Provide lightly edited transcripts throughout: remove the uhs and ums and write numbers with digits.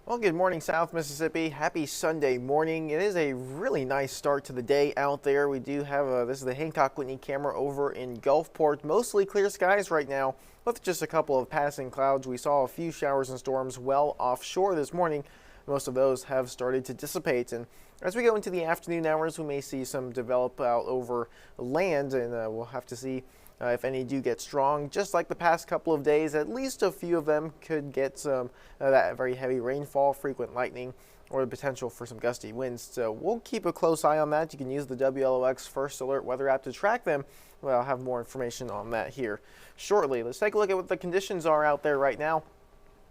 Well, good morning, South Mississippi. Happy Sunday morning. It is a really nice start to the day out there. We do have this is the Hancock Whitney camera over in Gulfport. Mostly clear skies right now with just a couple of passing clouds. We saw a few showers and storms well offshore this morning. Most of those have started to dissipate, and as we go into the afternoon hours, we may see some develop out over land, and we'll have to see if any do get strong. Just like the past couple of days, at least a few of them could get some that very heavy rainfall, frequent lightning, or the potential for some gusty winds. So we'll keep a close eye on that. You can use the WLOX First Alert weather app to track them. Well, I'll have more information on that here shortly. Let's take a look at what the conditions are out there right now.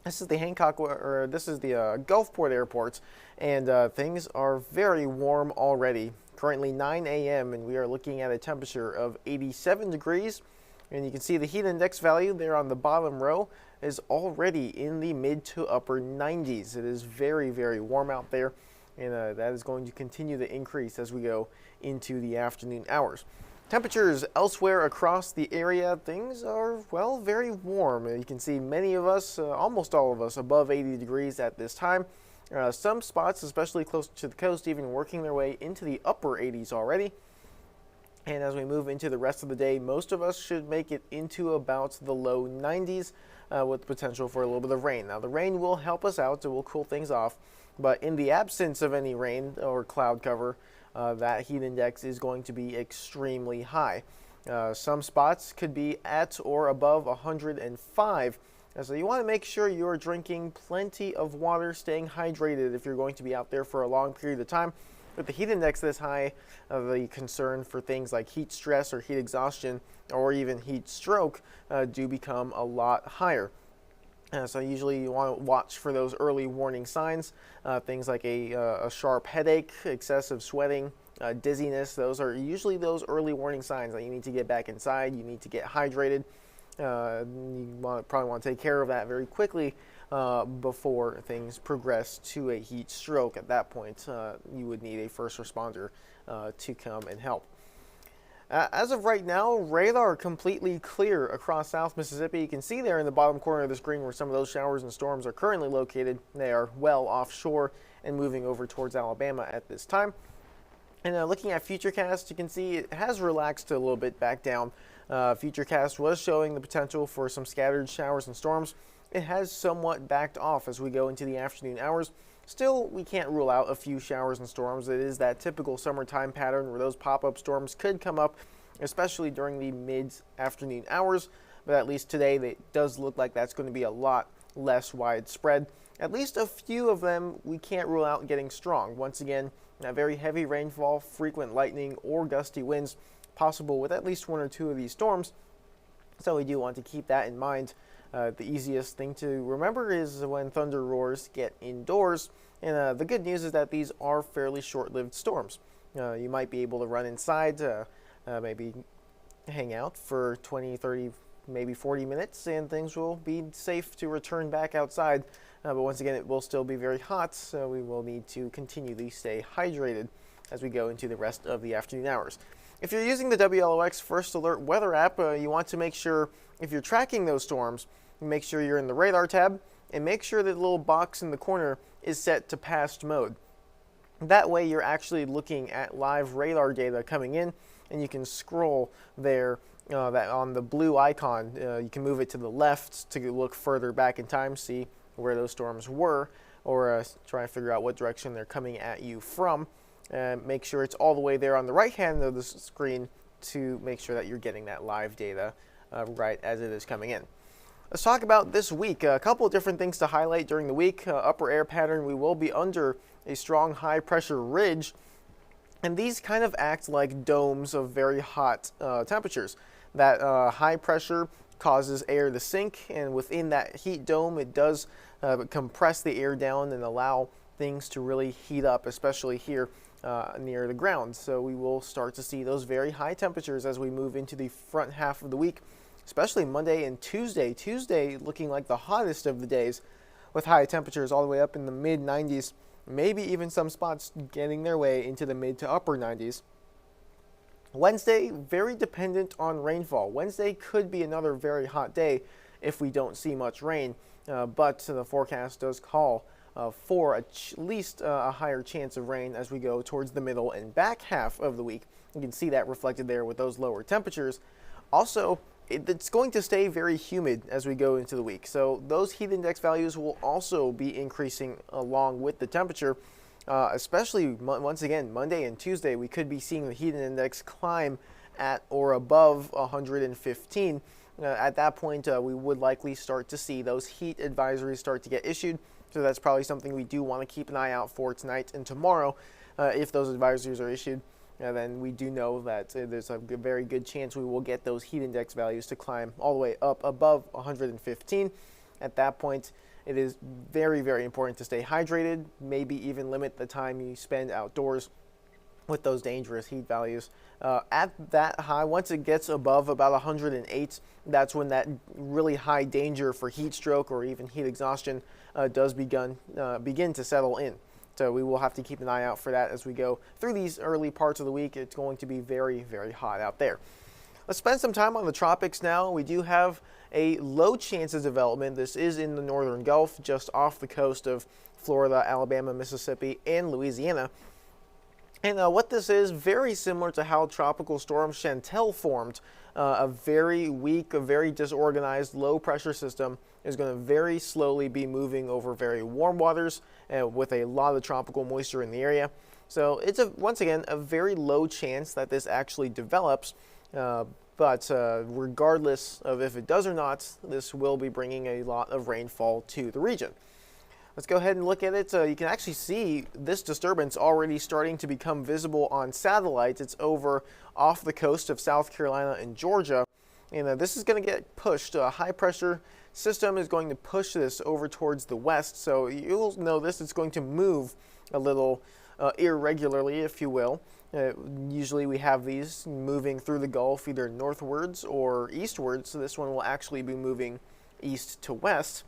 This is the Gulfport Airport, and things are very warm already. Currently 9 a.m. and we are looking at a temperature of 87 degrees. And you can see the heat index value there on the bottom row is already in the mid to upper 90s. It is very, very warm out there, and that is going to continue to increase as we go into the afternoon hours. Temperatures elsewhere across the area, things are, well, very warm. You can see many of us, almost all of us, above 80 degrees at this time. Some spots, especially close to the coast, even working their way into the upper 80s already. And as we move into the rest of the day, most of us should make it into about the low 90s with potential for a little bit of rain. Now, the rain will help us out. It will cool things off. But in the absence of any rain or cloud cover, that heat index is going to be extremely high. Some spots could be at or above 105. So you want to make sure you're drinking plenty of water, staying hydrated if you're going to be out there for a long period of time. With the heat index this high, the concern for things like heat stress or heat exhaustion or even heat stroke do become a lot higher. So usually you want to watch for those early warning signs, things like a sharp headache, excessive sweating, dizziness. Those are usually those early warning signs that you need to get back inside, you need to get hydrated. You probably want to take care of that very quickly before things progress to a heat stroke. At that point, you would need a first responder to come and help. As of right now, radar completely clear across South Mississippi. You can see there in the bottom corner of the screen where some of those showers and storms are currently located. They are well offshore and moving over towards Alabama at this time. And looking at Futurecast, you can see it has relaxed a little bit back down. Futurecast was showing the potential for some scattered showers and storms. It has somewhat backed off as we go into the afternoon hours. Still, we can't rule out a few showers and storms. It is that typical summertime pattern where those pop-up storms could come up, especially during the mid-afternoon hours. But at least today, it does look like that's going to be a lot less widespread. At least a few of them we can't rule out getting strong. Once again, very heavy rainfall, frequent lightning, or gusty winds possible with at least one or two of these storms. So we do want to keep that in mind. The easiest thing to remember is when thunder roars, get indoors. And the good news is that these are fairly short-lived storms. You might be able to run inside, maybe hang out for 20, 30, maybe 40 minutes, and things will be safe to return back outside. But once again, it will still be very hot, so we will need to continually stay hydrated as we go into the rest of the afternoon hours. If you're using the WLOX First Alert weather app, you want to make sure, if you're tracking those storms, make sure you're in the radar tab and make sure that the little box in the corner is set to past mode. That way you're actually looking at live radar data coming in, and you can scroll there that on the blue icon. You can move it to the left to look further back in time, see where those storms were, or try to figure out what direction they're coming at you from. Make sure it's all the way there on the right hand of the screen to make sure that you're getting that live data right as it is coming in. Let's talk about this week. A couple of different things to highlight during the week. Upper air pattern, we will be under a strong high pressure ridge, and these kind of act like domes of very hot temperatures. That high pressure causes air to sink, and within that heat dome it does compress the air down and allow things to really heat up, especially here near the ground. So we will start to see those very high temperatures as we move into the front half of the week, especially Monday and Tuesday. Tuesday looking like the hottest of the days with high temperatures all the way up in the mid 90s, maybe even some spots getting their way into the mid to upper 90s. Wednesday, very dependent on rainfall. Wednesday could be another very hot day if we don't see much rain, but the forecast does call for at least a higher chance of rain as we go towards the middle and back half of the week. You can see that reflected there with those lower temperatures. Also, it's going to stay very humid as we go into the week. So those heat index values will also be increasing along with the temperature, especially once again, Monday and Tuesday, we could be seeing the heat index climb at or above 115. At that point, we would likely start to see those heat advisories start to get issued. So that's probably something we do want to keep an eye out for tonight and tomorrow. If those advisories are issued, then we do know that there's a very good chance we will get those heat index values to climb all the way up above 115. At that point, it is very, very important to stay hydrated, maybe even limit the time you spend outdoors with those dangerous heat values. At that high, once it gets above about 108, that's when that really high danger for heat stroke or even heat exhaustion does begin to settle in. So we will have to keep an eye out for that as we go through these early parts of the week. It's going to be very, very hot out there. Let's spend some time on the tropics now. We do have a low chance of development. This is in the northern Gulf, just off the coast of Florida, Alabama, Mississippi, and Louisiana. And what this is, very similar to how Tropical Storm Chantal formed. A very weak, a very disorganized, low-pressure system is going to very slowly be moving over very warm waters with a lot of tropical moisture in the area. So it's, once again, a very low chance that this actually develops. But regardless of if it does or not, this will be bringing a lot of rainfall to the region. Let's go ahead and look at it. You can actually see this disturbance already starting to become visible on satellite. It's over off the coast of South Carolina and Georgia. And this is going to get pushed. A high pressure system is going to push this over towards the west. So you'll notice it's going to move a little irregularly, if you will. Usually we have these moving through the Gulf either northwards or eastwards. So this one will actually be moving east to west.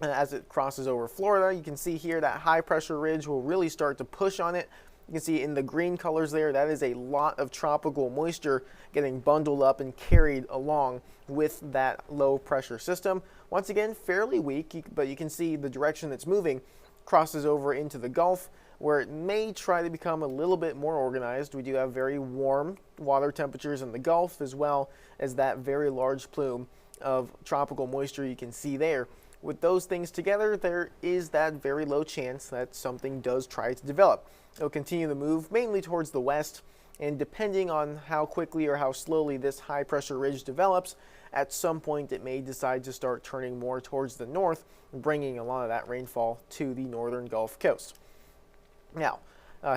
As it crosses over Florida, you can see here that high pressure ridge will really start to push on it. You can see in the green colors there, that is a lot of tropical moisture getting bundled up and carried along with that low pressure system. Once again, fairly weak, but you can see the direction it's moving crosses over into the Gulf, where it may try to become a little bit more organized. We do have very warm water temperatures in the Gulf, as well as that very large plume of tropical moisture you can see there. With those things together, there is that very low chance that something does try to develop. It'll continue to move mainly towards the west, and depending on how quickly or how slowly this high pressure ridge develops, at some point it may decide to start turning more towards the north, bringing a lot of that rainfall to the northern Gulf Coast. Now,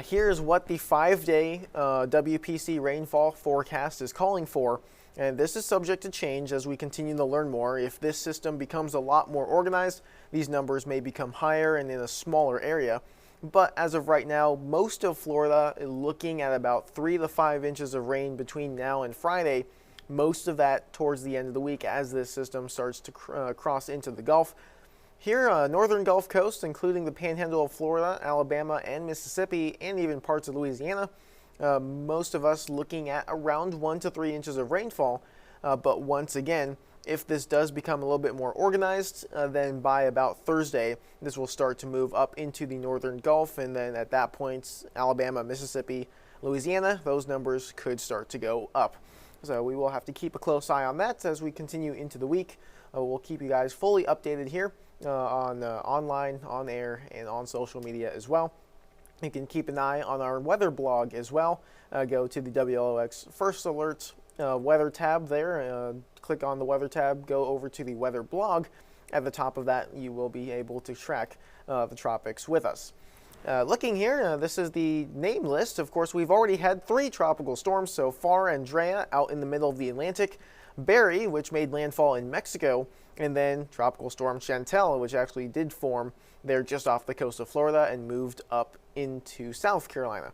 here's what the 5-day WPC rainfall forecast is calling for. And this is subject to change as we continue to learn more. If this system becomes a lot more organized, these numbers may become higher and in a smaller area. But as of right now, most of Florida is looking at about 3 to 5 inches of rain between now and Friday. Most of that towards the end of the week as this system starts to cross into the Gulf. Here, northern Gulf Coast, including the panhandle of Florida, Alabama, and Mississippi, and even parts of Louisiana, most of us looking at around 1 to 3 inches of rainfall. But once again, if this does become a little bit more organized, then by about Thursday, this will start to move up into the northern Gulf. And then at that point, Alabama, Mississippi, Louisiana, those numbers could start to go up. So we will have to keep a close eye on that as we continue into the week. We'll keep you guys fully updated here on online, on air, and on social media as well. You can keep an eye on our weather blog as well. Go to the WLOX First Alert weather tab there. Click on the weather tab, go over to the weather blog. At the top of that, you will be able to track the tropics with us. Looking here, this is the name list. Of course, we've already had 3 tropical storms so far. Andrea out in the middle of the Atlantic, Barry, which made landfall in Mexico, and then Tropical Storm Chantal, which actually did form there just off the coast of Florida and moved up into South Carolina.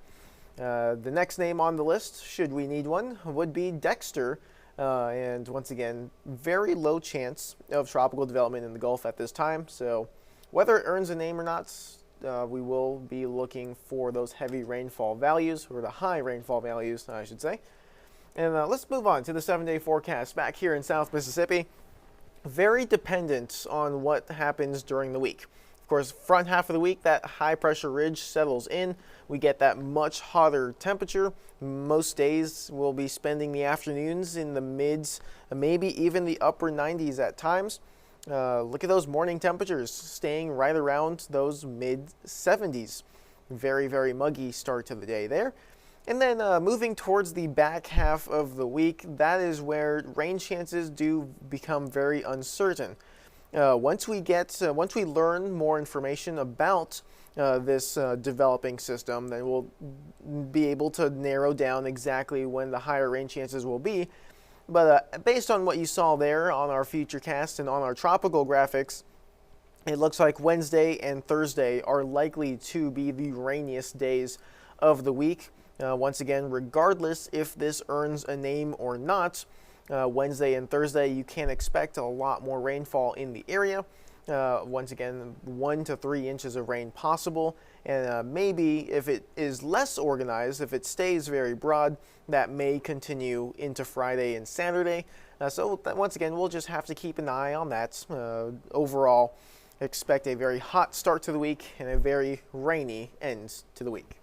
The next name on the list, should we need one, would be Dexter. And once again, very low chance of tropical development in the Gulf at this time. So whether it earns a name or not, we will be looking for those heavy rainfall values, or the high rainfall values, I should say. And let's move on to the 7-day forecast back here in South Mississippi. Very dependent on what happens during the week. Of course, front half of the week, that high pressure ridge settles in. We get that much hotter temperature. Most days we'll be spending the afternoons in the mids, maybe even the upper 90s at times. Look at those morning temperatures staying right around those mid 70s. Very, very muggy start to the day there. And then moving towards the back half of the week, that is where rain chances do become very uncertain. Once we learn more information about this developing system, then we'll be able to narrow down exactly when the higher rain chances will be. But based on what you saw there on our futurecast and on our tropical graphics, it looks like Wednesday and Thursday are likely to be the rainiest days of the week. Once again, regardless if this earns a name or not, Wednesday and Thursday you can expect a lot more rainfall in the area. Once again, 1 to 3 inches of rain possible, and maybe if it is less organized, if it stays very broad, that may continue into Friday and Saturday. Once again, we'll just have to keep an eye on that. Overall, expect a very hot start to the week and a very rainy end to the week.